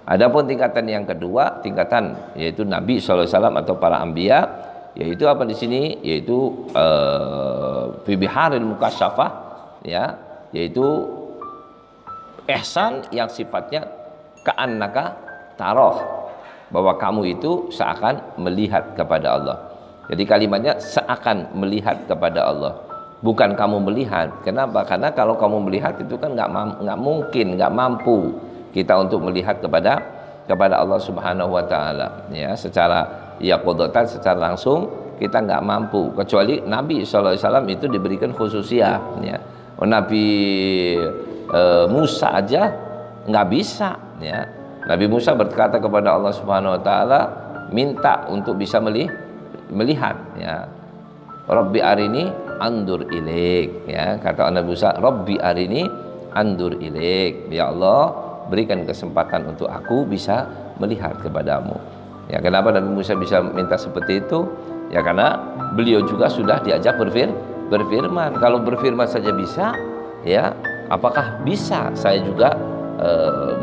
Adapun tingkatan yang kedua, tingkatan yaitu Nabi SAW atau para anbiya, yaitu apa di sini? Yaitu fi biharil mukasyafah, ya, yaitu ihsan yang sifatnya ka'annaka taroh, bahwa kamu itu seakan melihat kepada Allah. Jadi kalimatnya seakan melihat kepada Allah, bukan kamu melihat. Kenapa? Karena kalau kamu melihat itu kan nggak mungkin, nggak mampu kita untuk melihat kepada Allah Subhanahu wa taala, ya, secara yaqodotan, secara langsung kita nggak mampu, kecuali Nabi SAW itu diberikan khususiyah, ya. Nabi Musa aja nggak bisa, ya. Nabi Musa berkata kepada Allah Subhanahu wa taala, minta untuk bisa melihat, ya. Rabbi arini andur ilaik, ya, kata Nabi Musa, Rabbi arini andur ilaik, ya Allah, berikan kesempatan untuk aku bisa melihat kepadamu. Ya, kenapa Nabi Musa bisa minta seperti itu? Ya, karena beliau juga sudah diajak berfirman. Kalau berfirman saja bisa, ya, apakah bisa saya juga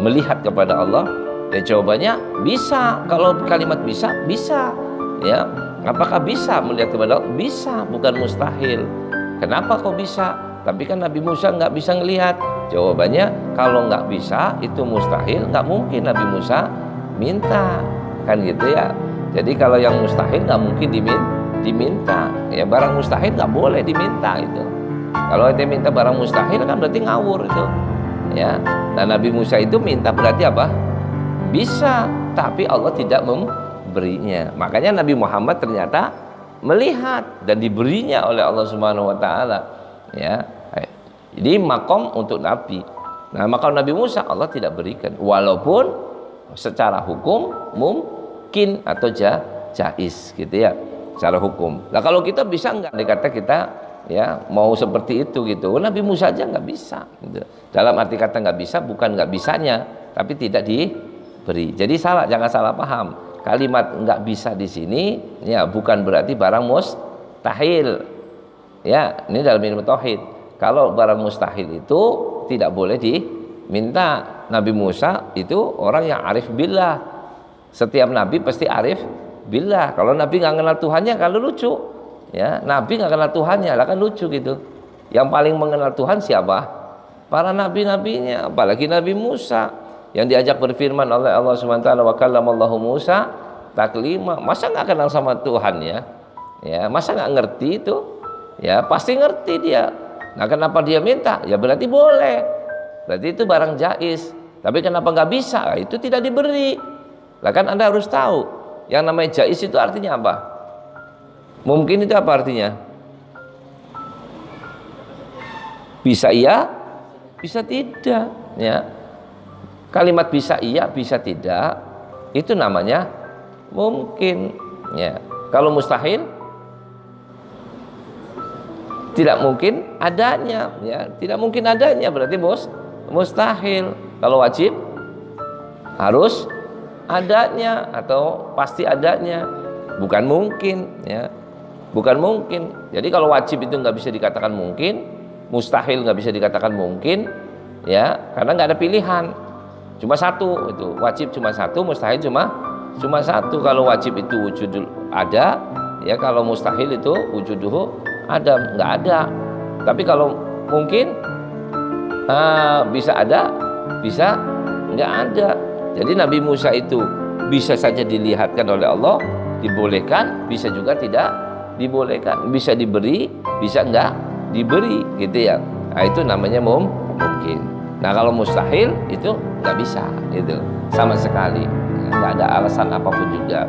melihat kepada Allah? Ya, jawabannya bisa. Kalau kalimat bisa, bisa. Ya, apakah bisa melihat kepada Allah? Bisa, bukan mustahil. Kenapa kok bisa? Tapi kan Nabi Musa nggak bisa ngelihat. Jawabannya, kalau nggak bisa itu mustahil, nggak mungkin Nabi Musa minta, kan gitu ya. Jadi kalau yang mustahil nggak mungkin diminta, ya, barang mustahil nggak boleh diminta itu. Kalau kita minta barang mustahil kan berarti ngawur itu, ya. Dan Nabi Musa itu minta berarti apa? Bisa, tapi Allah tidak memberinya. Makanya Nabi Muhammad ternyata melihat dan diberinya oleh Allah Subhanahu wa taala, ya. Jadi makom untuk Nabi. Nah, makom Nabi Musa Allah tidak berikan, walaupun secara hukum mungkin atau jaiz, gitu ya, secara hukum. Nah, kalau kita bisa nggak? Dikata kita, ya, mau seperti itu gitu. Nabi Musa aja nggak bisa. Gitu. Dalam arti kata nggak bisa, bukan nggak bisanya, tapi tidak diberi. Jadi salah, jangan salah paham. Kalimat nggak bisa di sini, ya, bukan berarti barang mustahil. Ya, ini dalam ilmu tauhid. Kalau barang mustahil itu tidak boleh diminta. Nabi Musa itu orang yang arif billah. Setiap nabi pasti arif billah. Kalau nabi nggak kenal Tuhannya, kalau lucu, ya, nabi nggak kenal Tuhannya, lah kan lucu gitu. Yang paling mengenal Tuhan siapa? Para nabi-nabinya, apalagi Nabi Musa yang diajak berfirman oleh Allah Subhanahu wa taala, wa kallamallahu Musa taklima. Masa nggak kenal sama Tuhan, ya? Ya, masa nggak ngerti itu? Ya, pasti ngerti dia. Nah, kenapa dia minta? Ya berarti boleh, berarti itu barang jaiz. Tapi kenapa nggak bisa? Nah, itu tidak diberi. Lah kan Anda harus tahu, yang namanya jaiz itu artinya apa? Mungkin itu apa artinya? Bisa iya, bisa tidak, ya. Kalimat bisa iya, bisa tidak, itu namanya mungkin, ya. Kalau mustahil, tidak mungkin adanya, ya, tidak mungkin adanya berarti mustahil. Kalau wajib harus adanya atau pasti adanya, bukan mungkin, ya, bukan mungkin. Jadi kalau wajib itu nggak bisa dikatakan mungkin, mustahil nggak bisa dikatakan mungkin, ya, karena nggak ada pilihan, cuma satu. Itu wajib cuma satu, mustahil cuma satu. Kalau wajib itu wujud ada, ya, kalau mustahil itu wujuduhu ada, nggak ada. Tapi kalau mungkin bisa ada, bisa nggak ada. Jadi Nabi Musa itu bisa saja dilihatkan oleh Allah, dibolehkan, bisa juga tidak dibolehkan, bisa diberi, bisa nggak diberi, gitu ya. Nah, itu namanya mungkin. Nah, kalau mustahil itu nggak bisa, gitu, sama sekali, nggak ada alasan apapun juga.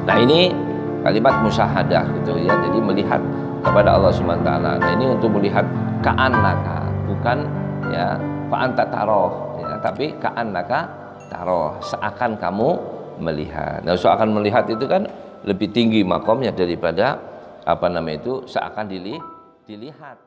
Nah, ini kalimat musyahadah, gitu ya. Jadi melihat kepada Allah Subhanahu wa taala. Nah, ini untuk melihat ka'annaka, bukan, ya, fa'anta taroh, ya, tapi ka'annaka taroh, seakan kamu melihat. Nah, seakan melihat itu kan lebih tinggi makomnya daripada apa namanya itu seakan dilihat.